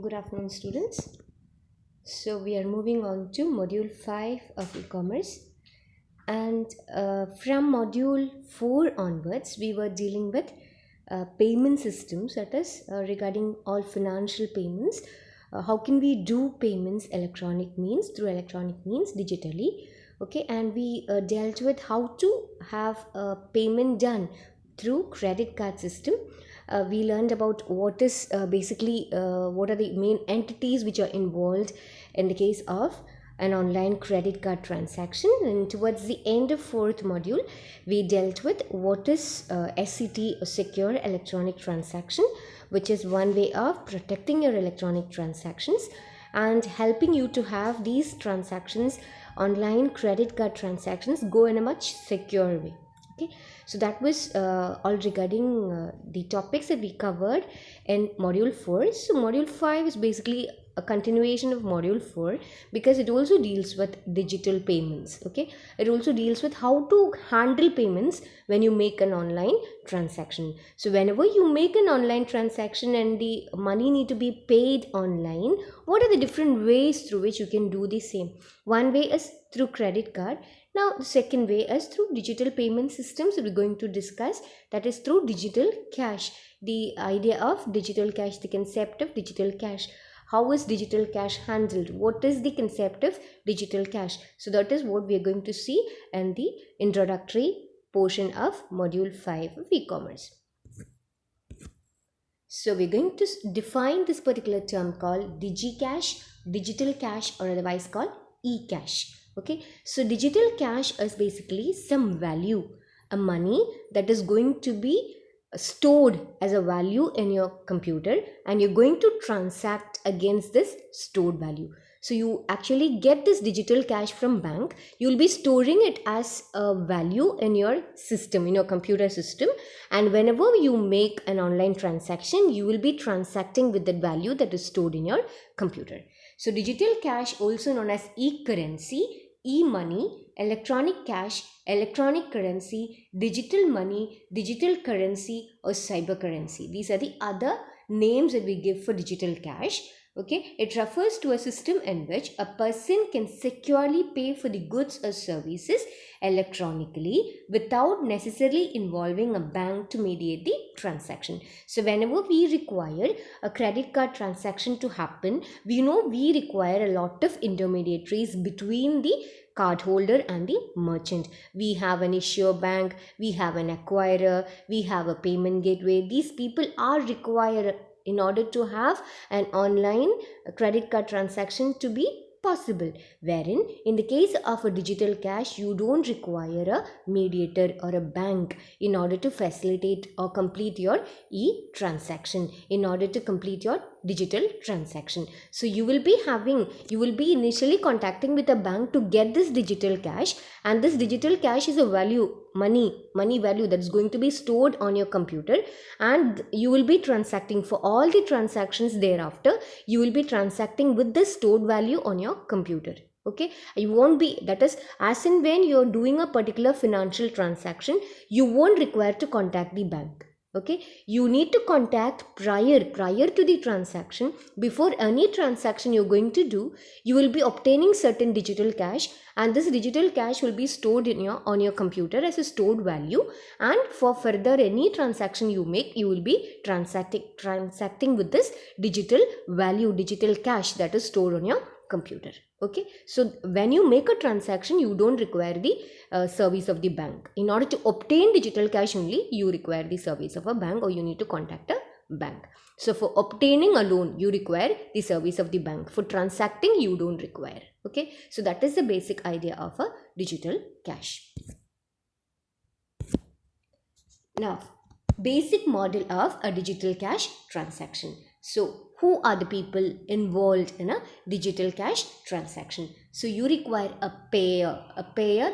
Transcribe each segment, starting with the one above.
Good afternoon, students. So, we are moving on to module 5 of e-commerce. And from module 4 onwards, we were dealing with payment systems, that is, regarding all financial payments. How can we do payments through electronic means digitally? Okay, and we dealt with how to have a payment done through credit card system. We learned about what is what are the main entities which are involved in the case of an online credit card transaction, and towards the end of fourth module we dealt with what is SCT, a secure electronic transaction, which is one way of protecting your electronic transactions and helping you to have these transactions, online credit card transactions, go in a much secure way. Okay, so that was all regarding the topics that we covered in module 4. So module 5 is basically a continuation of module 4 because it also deals with digital payments. Okay, it also deals with how to handle payments when you make an online transaction. So whenever you make an online transaction and the money need to be paid online, what are the different ways through which you can do the same? One way is through credit card. Now, the second way is through digital payment systems we're going to discuss, that is through digital cash. The idea of digital cash, the concept of digital cash. How is digital cash handled? What is the concept of digital cash? So that is what we are going to see in the introductory portion of module 5 of e-commerce. So we're going to define this particular term called DigiCash, digital cash, or otherwise called e-cash. Okay, so digital cash is basically some value, a money that is going to be stored as a value in your computer, and you're going to transact against this stored value. So you actually get this digital cash from bank. You'll be storing it as a value in your system, in your computer system, and whenever you make an online transaction, you will be transacting with that value that is stored in your computer. So digital cash, also known as e-currency, e-money, electronic cash, electronic currency, digital money, digital currency, or cyber currency. These are the other names that we give for digital cash. Okay, it refers to a system in which a person can securely pay for the goods or services electronically without necessarily involving a bank to mediate the transaction. So whenever we require a credit card transaction to happen, we know we require a lot of intermediaries between the cardholder and the merchant. We have an issuer bank, we have an acquirer, we have a payment gateway. These people are required in order to have an online credit card transaction to be possible, wherein in the case of a digital cash you don't require a mediator or a bank in order to facilitate or complete your e-transaction, in order to complete your digital transaction. So you will be initially contacting with a bank to get this digital cash, and this digital cash is a value, money value that's going to be stored on your computer, and you will be transacting for all the transactions thereafter. You will be transacting with this stored value on your computer. Okay, you won't be, that is, as in when you're doing a particular financial transaction, you won't require to contact the bank. Okay, you need to contact prior to the transaction. Before any transaction you're going to do, you will be obtaining certain digital cash, and this digital cash will be stored on your computer as a stored value, and for further any transaction you make, you will be transacting with this digital value, digital cash that is stored on your computer. Okay, so when you make a transaction, you don't require the service of the bank. In order to obtain digital cash only, you require the service of a bank, or you need to contact a bank. So for obtaining a loan, you require the service of the bank. For transacting, you don't require. Okay, so that is the basic idea of a digital cash. Now, basic model of a digital cash transaction. So who are the people involved in a digital cash transaction? So you require a payer,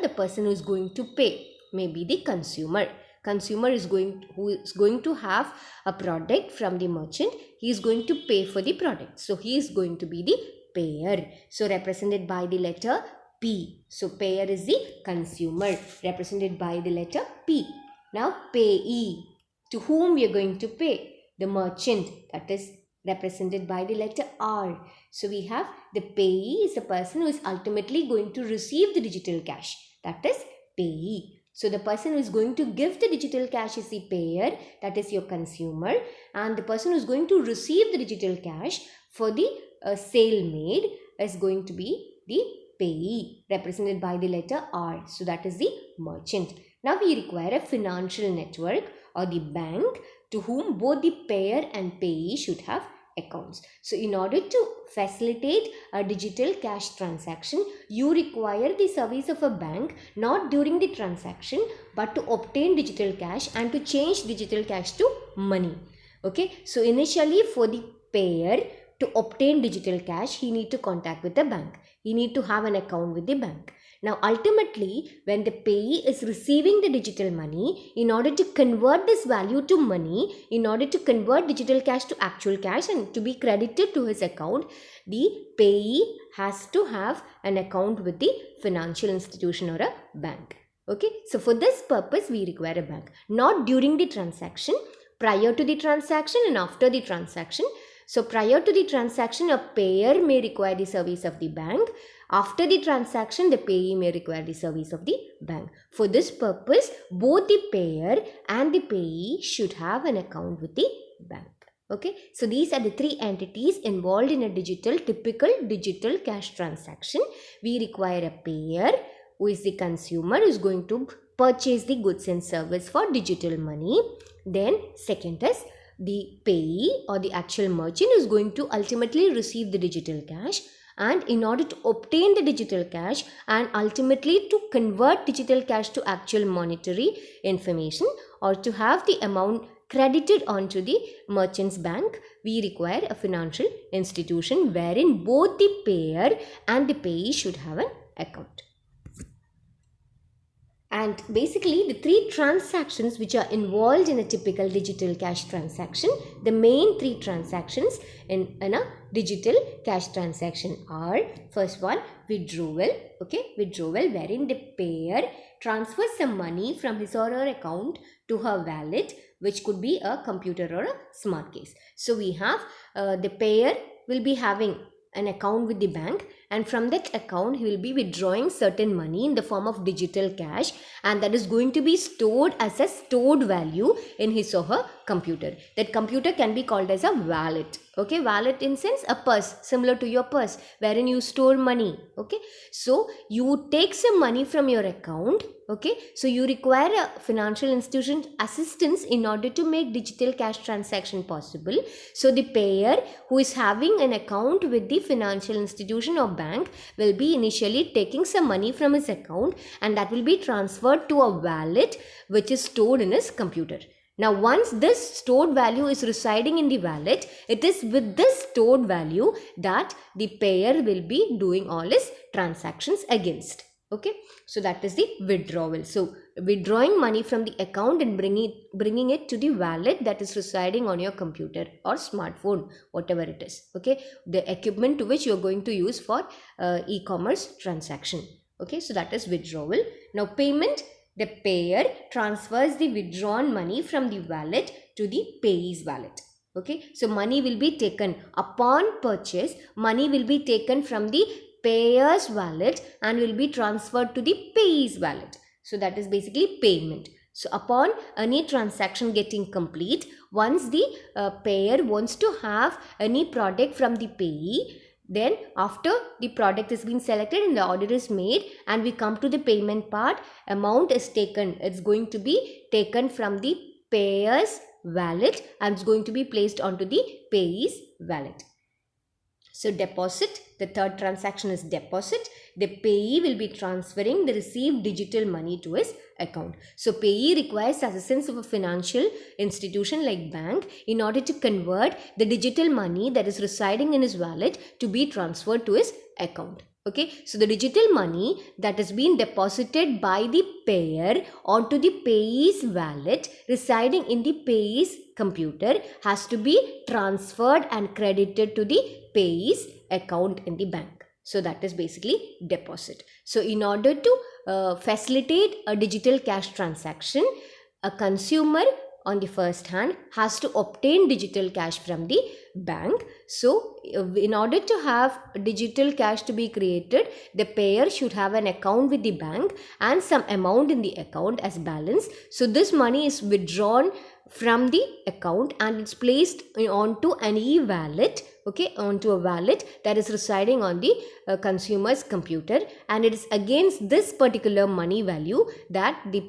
the person who is going to pay, maybe the consumer. Consumer is who is going to have a product from the merchant. He is going to pay for the product, so he is going to be the payer, so represented by the letter P. So payer is the consumer, represented by the letter P. Now payee, to whom we are going to pay? The merchant, that is represented by the letter R. So we have the payee is the person who is ultimately going to receive the digital cash. That is payee. So the person who is going to give the digital cash is the payer, that is your consumer, and the person who is going to receive the digital cash for the sale made is going to be the payee, represented by the letter R. So that is the merchant. Now we require a financial network or the bank to whom both the payer and payee should have accounts. So in order to facilitate a digital cash transaction, you require the service of a bank not during the transaction but to obtain digital cash and to change digital cash to money. Okay, so initially for the payer to obtain digital cash, he need to contact with the bank. He need to have an account with the bank. Now ultimately, when the payee is receiving the digital money, in order to convert this value to money, in order to convert digital cash to actual cash and to be credited to his account, the payee has to have an account with the financial institution or a bank. Okay, so for this purpose, we require a bank. Not during the transaction, prior to the transaction and after the transaction. So prior to the transaction, a payer may require the service of the bank. After the transaction, the payee may require the service of the bank. For this purpose, both the payer and the payee should have an account with the bank. Okay, so these are the three entities involved in a typical digital cash transaction. We require a payer, who is the consumer, who is going to purchase the goods and service for digital money. Then second is the payee or the actual merchant is going to ultimately receive the digital cash, and in order to obtain the digital cash and ultimately to convert digital cash to actual monetary information or to have the amount credited onto the merchant's bank, we require a financial institution wherein both the payer and the payee should have an account. And basically, the three transactions which are involved in a typical digital cash transaction, the main three transactions in a digital cash transaction are, first one, withdrawal. Okay, withdrawal wherein the payer transfers some money from his or her account to her wallet, which could be a computer or a smart case. So we have the payer will be having an account with the bank, and from that account he will be withdrawing certain money in the form of digital cash, and that is going to be stored as a stored value in his or her computer. That computer can be called as a wallet. Okay, wallet in sense a purse, similar to your purse wherein you store money. Okay, so you take some money from your account. Okay, so you require a financial institution assistance in order to make digital cash transaction possible. So the payer who is having an account with the financial institution or bank will be initially taking some money from his account, and that will be transferred to a wallet which is stored in his computer. Now once this stored value is residing in the wallet, it is with this stored value that the payer will be doing all his transactions against. Okay, so that is the withdrawal. So withdrawing money from the account and bringing it to the wallet that is residing on your computer or smartphone, whatever it is. Okay, the equipment to which you are going to use for e-commerce transaction. Okay, so that is withdrawal. Now payment, the payer transfers the withdrawn money from the wallet to the payee's wallet. Okay, so money will be taken upon purchase. Money will be taken from the payer's wallet and will be transferred to the payee's wallet. So that is basically payment. So upon any transaction getting complete, once the payer wants to have any product from the payee, then after the product has been selected and the order is made and we come to the payment part, amount is taken. It's going to be taken from the payer's wallet and it's going to be placed onto the payee's wallet. So deposit, the third transaction is deposit. The payee will be transferring the received digital money to his account. So payee requires assistance of a financial institution like bank in order to convert the digital money that is residing in his wallet to be transferred to his account. Okay, so the digital money that has been deposited by the payer onto the payee's wallet residing in the payee's computer has to be transferred and credited to the payee's account in the bank. So that is basically deposit. So in order to facilitate a digital cash transaction, a consumer on the first hand has to obtain digital cash from the bank. So in order to have digital cash to be created, the payer should have an account with the bank and some amount in the account as balance. So this money is withdrawn from the account and it's placed onto an e-wallet, okay, onto a wallet that is residing on the consumer's computer, and it is against this particular money value that the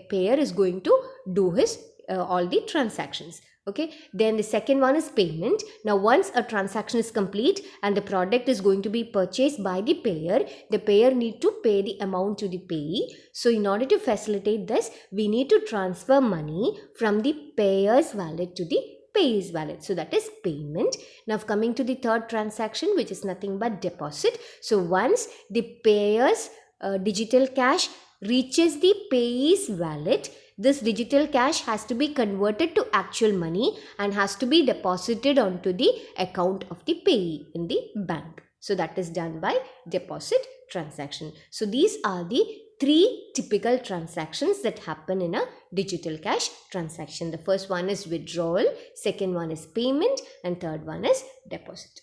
payer is going to do his all the transactions. Okay, then the second one is payment. Now once a transaction is complete and the product is going to be purchased by the payer need to pay the amount to the payee. So in order to facilitate this, we need to transfer money from the payer's wallet to the payee's wallet. So that is payment. Now coming to the third transaction, which is nothing but deposit. So once the payer's digital cash reaches the payee's wallet, this digital cash has to be converted to actual money and has to be deposited onto the account of the payee in the bank. So that is done by deposit transaction. So these are the three typical transactions that happen in a digital cash transaction. The first one is withdrawal, second one is payment, and third one is deposit.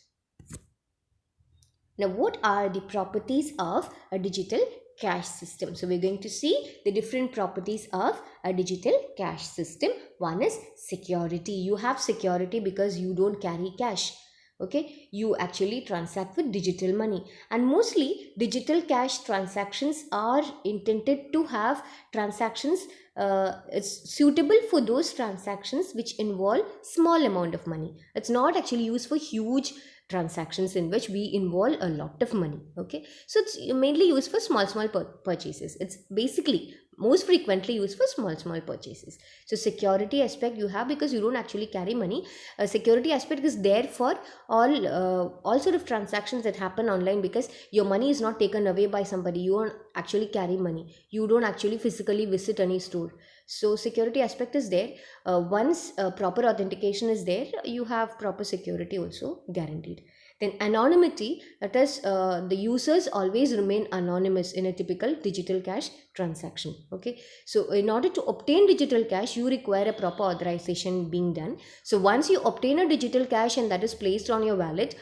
Now what are the properties of a digital cash system? So we're going to see the different properties of a digital cash system. One is security. You have security because you don't carry cash. Okay, you actually transact with digital money, and mostly digital cash transactions are intended to have transactions. It's suitable for those transactions which involve small amount of money. It's not actually used for huge transactions in which we involve a lot of money. Okay, so it's mainly used for small purchases. It's basically most frequently used for small purchases. So security aspect you have because you don't actually carry money. Security aspect is there for all sort of transactions that happen online, because your money is not taken away by somebody. You don't actually carry money, you don't actually physically visit any store. So security aspect is there. Once proper authentication is there, you have proper security also guaranteed. Then anonymity, that is the users always remain anonymous in a typical digital cash transaction. Okay, so in order to obtain digital cash, you require a proper authorization being done. So once you obtain a digital cash and that is placed on your wallet,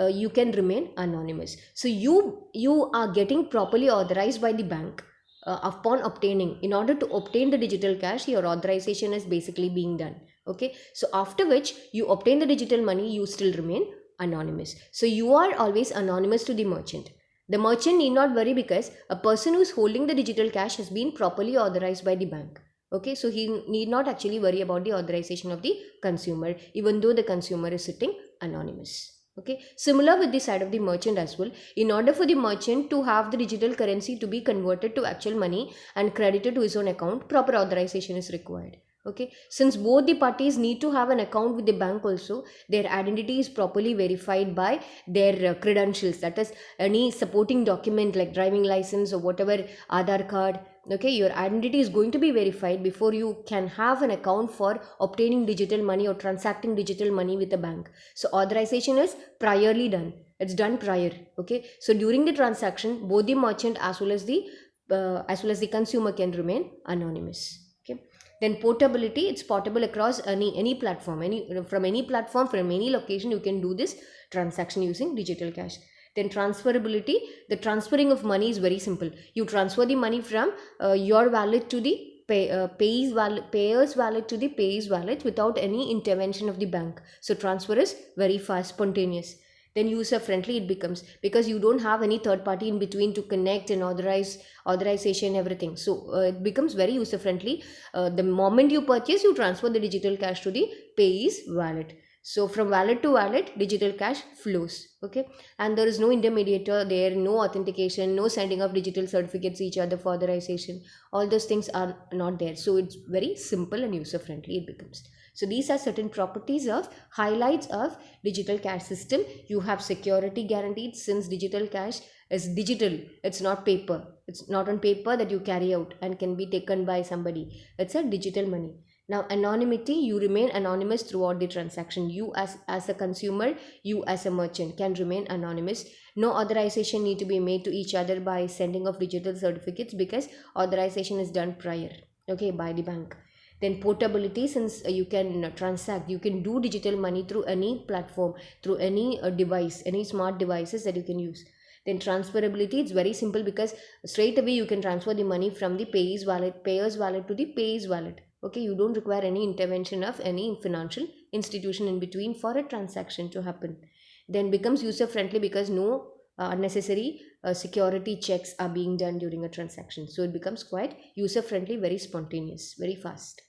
you can remain anonymous. So you are getting properly authorized by the bank. Upon obtaining, in order to obtain the digital cash, your authorization is basically being done. Okay, so after which you obtain the digital money, you still remain anonymous. So you are always anonymous to the merchant. The merchant need not worry because a person who is holding the digital cash has been properly authorized by the bank. Okay, so he need not actually worry about the authorization of the consumer, even though the consumer is sitting anonymous. Okay, similar with the side of the merchant as well. In order for the merchant to have the digital currency to be converted to actual money and credited to his own account, proper authorization is required. Okay, since both the parties need to have an account with the bank also, their identity is properly verified by their credentials, that is any supporting document like driving license or whatever, Aadhaar card. Okay, your identity is going to be verified before you can have an account for obtaining digital money or transacting digital money with a bank. So authorization is priorly done, it's done prior. Okay, so during the transaction, both the merchant as well as the consumer can remain anonymous. Okay, then portability, it's portable across any platform, from any platform, from any location you can do this transaction using digital cash. Then transferability, the transferring of money is very simple. You transfer the money from your wallet to the payer's wallet to the payee's wallet without any intervention of the bank. So transfer is very fast, spontaneous. Then user friendly it becomes, because you don't have any third party in between to connect and authorization, everything. So it becomes very user friendly. The moment you purchase, you transfer the digital cash to the payee's wallet. So from wallet to wallet, digital cash flows. Okay, and there is no intermediator there, no authentication, no sending of digital certificates each other for authorization. All those things are not there. So it's very simple and user friendly it becomes. So these are certain properties of highlights of digital cash system. You have security guaranteed, since digital cash is digital. It's not paper. It's not on paper that you carry out and can be taken by somebody. It's a digital money. Now anonymity, you remain anonymous throughout the transaction. You as a consumer, you as a merchant can remain anonymous. No authorization need to be made to each other by sending of digital certificates, because authorization is done prior, okay, by the bank. Then portability, since you can transact, you can do digital money through any platform, through any device, any smart devices that you can use. Then transferability, it's very simple because straight away you can transfer the money from the payer's wallet to the payer's wallet. Okay, you don't require any intervention of any financial institution in between for a transaction to happen. Then becomes user friendly because no unnecessary security checks are being done during a transaction. So it becomes quite user friendly, very spontaneous, very fast.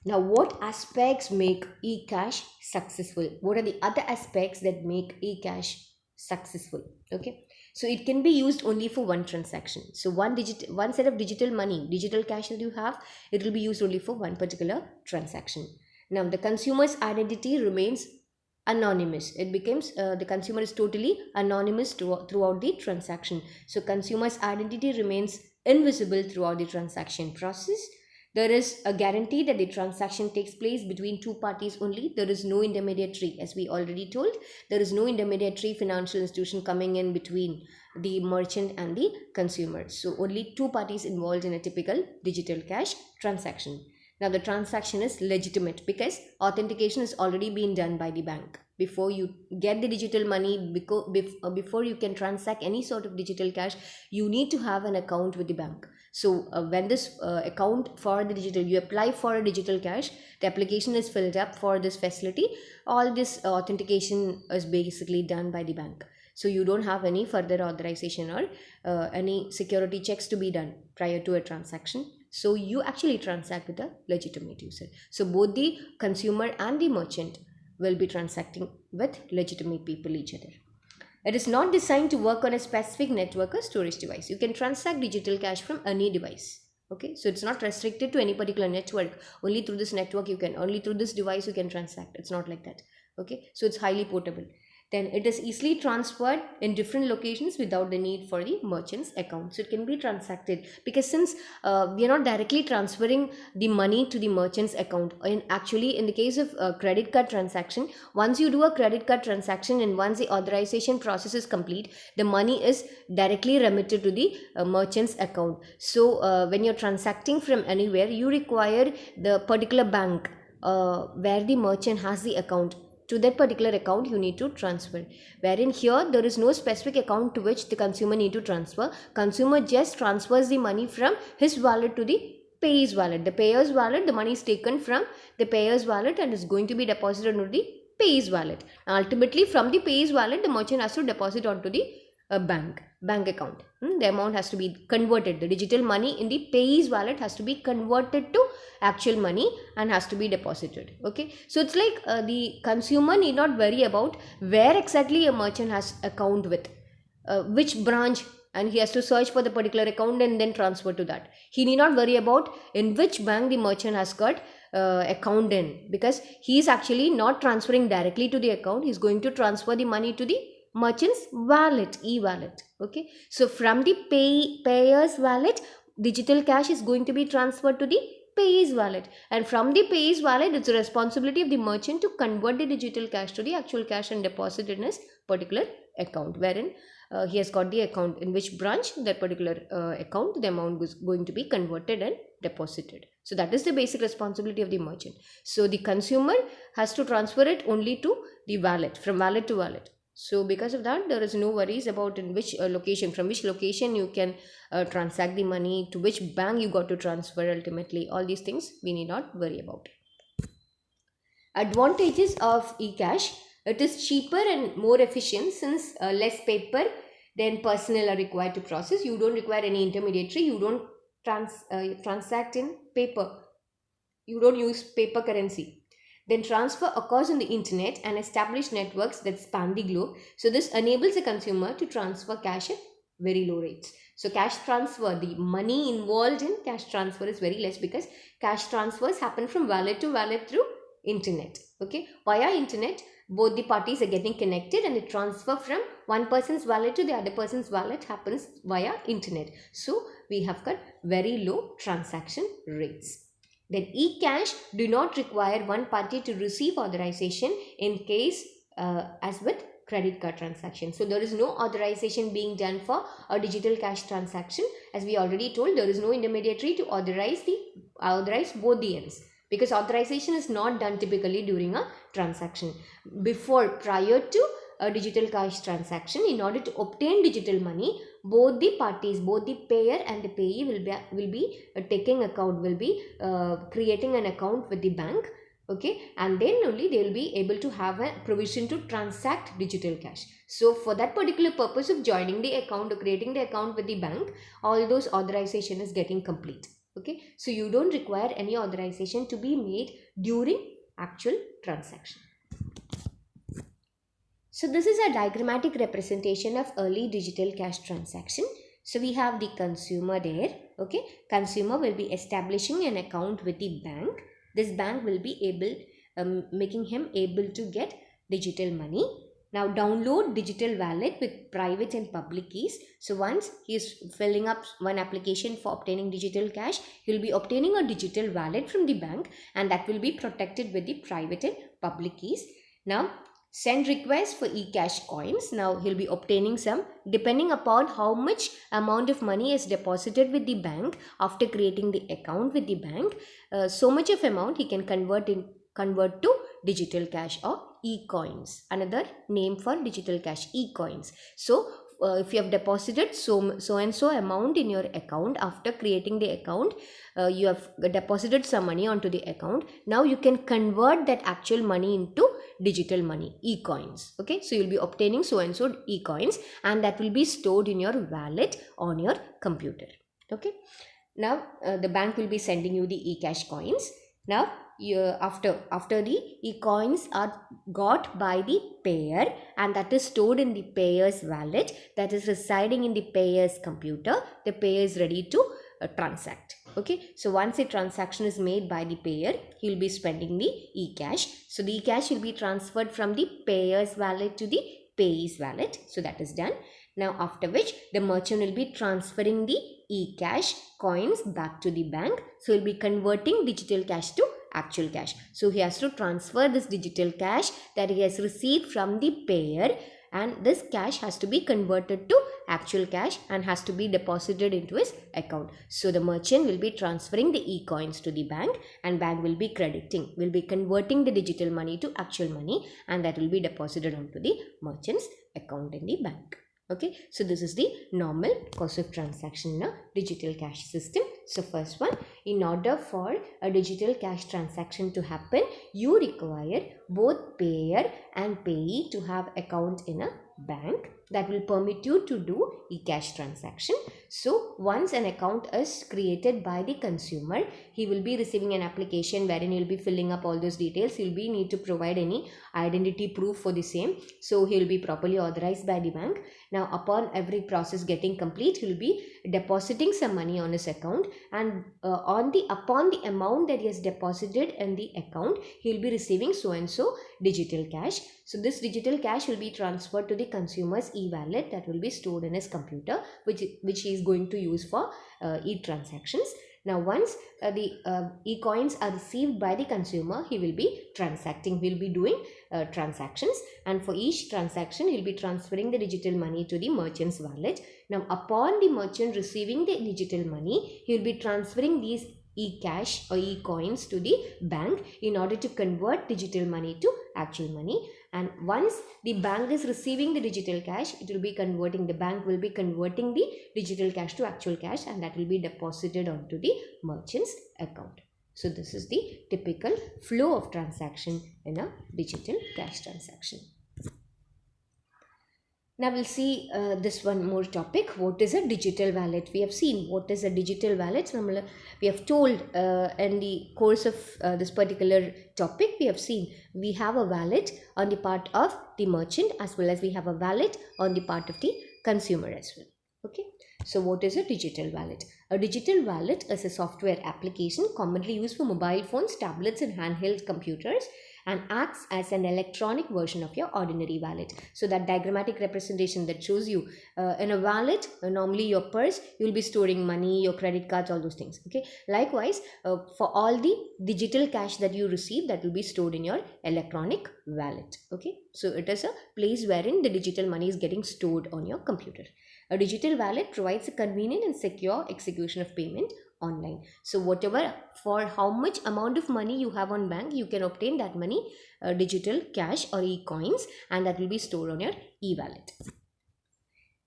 Now, what aspects make eCash successful? What are the other aspects that make eCash successful? Okay, so it can be used only for one transaction. So one set of digital money, digital cash that you have, it will be used only for one particular transaction. Now, the consumer's identity remains anonymous. It becomes the consumer is totally anonymous throughout the transaction. So consumer's identity remains invisible throughout the transaction process. There is a guarantee that the transaction takes place between two parties only. There is no intermediary, as we already told. There is no intermediary financial institution coming in between the merchant and the consumer. So only two parties involved in a typical digital cash transaction. Now the transaction is legitimate because authentication has already been done by the bank. Before you get the digital money, before you can transact any sort of digital cash, you need to have an account with the bank. So when this account for the digital, you apply for a digital cash, the application is filled up for this facility, all this authentication is basically done by the bank. So you don't have any further authorization or any security checks to be done prior to a transaction. So you actually transact with a legitimate user. So both the consumer and the merchant will be transacting with legitimate people each other. It is not designed to work on a specific network or storage device. You can transact digital cash from any device. Okay, so it's not restricted to any particular network. Only through this network you can, only through this device you can transact. It's not like that. Okay, so it's highly portable. Then it is easily transferred in different locations without the need for the merchant's account. So it can be transacted because since we are not directly transferring the money to the merchant's account. And actually, in the case of credit card transaction, once you do a credit card transaction and once the authorization process is complete, the money is directly remitted to the merchant's account. So when you're transacting from anywhere, you require the particular bank where the merchant has the account. To that particular account you need to transfer, wherein here there is no specific account to which the consumer need to transfer. Consumer just transfers the money from his wallet to the payer's wallet. The payer's wallet, the money is taken from the payer's wallet and is going to be deposited into the payer's wallet. Ultimately from the payer's wallet, the merchant has to deposit onto the bank account. The amount has to be converted. The digital money in the payer's wallet has to be converted to actual money and has to be deposited. Okay, so it's like the consumer need not worry about where exactly a merchant has account with, which branch, and he has to search for the particular account and then transfer to that. He need not worry about in which bank the merchant has got account in, because he is actually not transferring directly to the account. He is going to transfer the money to the merchant's wallet, e-wallet. Okay, so from the payer's wallet, digital cash is going to be transferred to the payer's wallet, and from the payer's wallet, it's the responsibility of the merchant to convert the digital cash to the actual cash and deposit in his particular account, wherein he has got the account in which branch that particular account the amount was going to be converted and deposited. So that is the basic responsibility of the merchant. So the consumer has to transfer it only to the wallet, from wallet to wallet. So because of that, there is no worries about in which location, from which location you can transact the money, to which bank you got to transfer ultimately. All these things we need not worry about. Advantages of eCash: it is cheaper and more efficient since less paper than personnel are required to process. You don't require any intermediary. You don't transact in paper. You don't use paper currency. Then transfer occurs on the internet and established networks that span the globe. So this enables a consumer to transfer cash at very low rates. So cash transfer, the money involved in cash transfer is very less because cash transfers happen from wallet to wallet through internet. Okay, via internet, both the parties are getting connected and the transfer from one person's wallet to the other person's wallet happens via internet. So we have got very low transaction rates. Then eCash do not require one party to receive authorization in case as with credit card transaction. So there is no authorization being done for a digital cash transaction. As we already told, there is no intermediary to authorize the authorize both the ends, because authorization is not done typically during a transaction. Prior to a digital cash transaction, in order to obtain digital money, both the parties, both the payer and the payee will be creating an account with the bank. Okay, and then only they will be able to have a provision to transact digital cash. So for that particular purpose of joining the account or creating the account with the bank, all those authorization is getting complete. Okay, so you don't require any authorization to be made during actual transaction. So this is a diagrammatic representation of early digital cash transaction. So we have the consumer there. Okay, consumer will be establishing an account with the bank. This bank will be making him able to get digital money. Now download digital wallet with private and public keys. So once he is filling up one application for obtaining digital cash, he will be obtaining a digital wallet from the bank, and that will be protected with the private and public keys. Now send request for eCash coins. Now he'll be obtaining some, depending upon how much amount of money is deposited with the bank after creating the account with the bank. So much of amount he can convert to digital cash or e-coins. Another name for digital cash, e-coins. So if you have deposited so and so amount in your account after creating the account, you have deposited some money onto the account. Now you can convert that actual money into digital money, e-coins. Okay, so you'll be obtaining so and so e-coins, and that will be stored in your wallet on your computer. Okay, now the bank will be sending you the eCash coins. Now after the e-coins are got by the payer, and that is stored in the payer's wallet, that is residing in the payer's computer, the payer is ready to transact. Okay, so once a transaction is made by the payer, he will be spending the eCash. So the eCash will be transferred from the payer's wallet to the payee's wallet. So that is done. Now after which the merchant will be transferring the eCash coins back to the bank. So he'll be converting digital cash to actual cash. So he has to transfer this digital cash that he has received from the payer, and this cash has to be converted to actual cash and has to be deposited into his account. So the merchant will be transferring the e-coins to the bank, and bank will be converting the digital money to actual money, and that will be deposited onto the merchant's account in the bank. Okay, so this is the normal course of transaction in a digital cash system. So first one, in order for a digital cash transaction to happen, you require both payer and payee to have account in a bank that will permit you to do eCash transaction. So once an account is created by the consumer, he will be receiving an application wherein he will be filling up all those details. He will be need to provide any identity proof for the same. So he will be properly authorized by the bank. Now upon every process getting complete, he will be depositing some money on his account, and upon the amount that he has deposited in the account, he will be receiving so and so digital cash. So this digital cash will be transferred to the consumer's e-wallet that will be stored in his computer, which he is going to use for e-transactions. Now once the e-coins are received by the consumer, he will be transacting, he will be doing transactions, and for each transaction he will be transferring the digital money to the merchant's wallet. Now upon the merchant receiving the digital money, he will be transferring these e-cash or e-coins to the bank in order to convert digital money to actual money. And once the bank is receiving the digital cash, the bank will be converting the digital cash to actual cash, and that will be deposited onto the merchant's account. So this is the typical flow of transaction in a digital cash transaction. Now we'll see this one more topic. What is a digital wallet? We have seen what is a digital wallet. We have told in the course of this particular topic, we have seen we have a wallet on the part of the merchant, as well as we have a wallet on the part of the consumer as well. Okay. So what is a digital wallet? A digital wallet is a software application commonly used for mobile phones, tablets and handheld computers, and acts as an electronic version of your ordinary wallet. So that diagrammatic representation that shows you in a wallet, normally your purse, you will be storing money, your credit cards, all those things. Okay. Likewise, for all the digital cash that you receive, that will be stored in your electronic wallet. Okay. So it is a place wherein the digital money is getting stored on your computer. A digital wallet provides a convenient and secure execution of payment online. So whatever, for how much amount of money you have on bank, you can obtain that money digital cash or e-coins, and that will be stored on your e-wallet.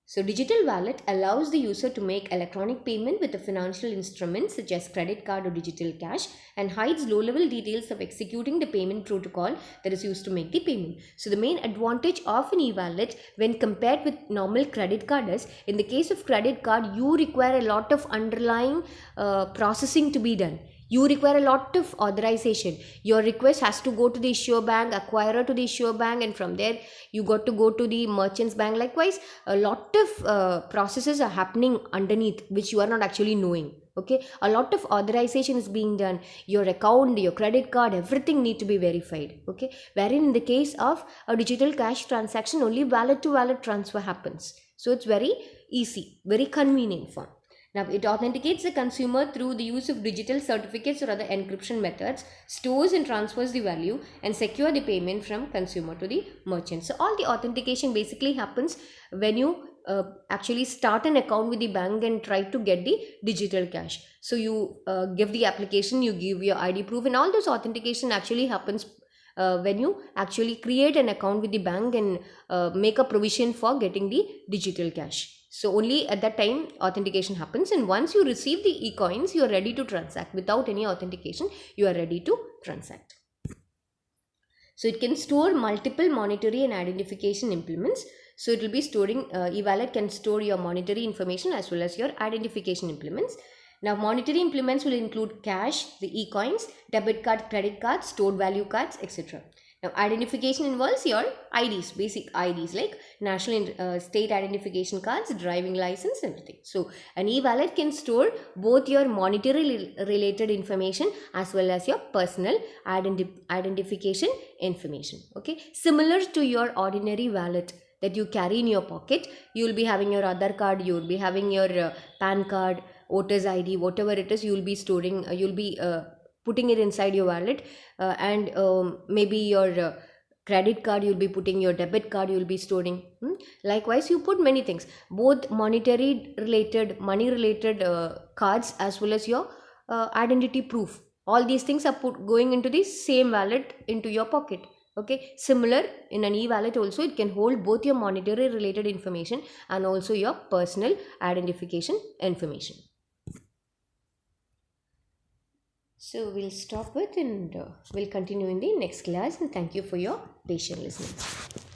So digital wallet allows the user to make electronic payment with a financial instrument such as credit card or digital cash, and hides low-level details of executing the payment protocol that is used to make the payment. So the main advantage of an e-wallet when compared with normal credit card is, in the case of credit card, you require a lot of underlying processing to be done. You require a lot of authorization. Your request has to go to the issuer bank, acquirer to the issuer bank, and from there you got to go to the merchant's bank. Likewise, a lot of processes are happening underneath which you are not actually knowing. Okay, a lot of authorization is being done. Your account, your credit card, everything need to be verified. Okay, wherein in the case of a digital cash transaction, only wallet to wallet transfer happens. So it's very easy, very convenient form. Now, it authenticates the consumer through the use of digital certificates or other encryption methods, stores and transfers the value, and secure the payment from consumer to the merchant. So, all the authentication basically happens when you actually start an account with the bank and try to get the digital cash. So, you give the application, you give your ID proof, and all this authentication actually happens when you actually create an account with the bank and make a provision for getting the digital cash. So only at that time authentication happens, and once you receive the e-coins, you are ready to transact. Without any authentication, you are ready to transact. So it can store multiple monetary and identification implements. So it will be storing, e-wallet can store your monetary information as well as your identification implements. Now monetary implements will include cash, the e-coins, debit card, credit cards, stored value cards, etc. Now identification involves your IDs, basic IDs like national state identification cards, driving license, everything. So an e-wallet can store both your monetary related information as well as your personal identification information. Okay, similar to your ordinary wallet that you carry in your pocket, you will be having your Aadhaar card, you will be having your PAN card, voter's ID, whatever it is, you will be storing, you'll be putting it inside your wallet, and maybe your credit card, you'll be putting your debit card, you'll be storing. Likewise, you put many things, both monetary related, money related cards as well as your identity proof. All these things are going into the same wallet into your pocket. Okay, similar in an e-wallet also, it can hold both your monetary related information and also your personal identification information. So we'll stop with and we'll continue in the next class, and thank you for your patient listening.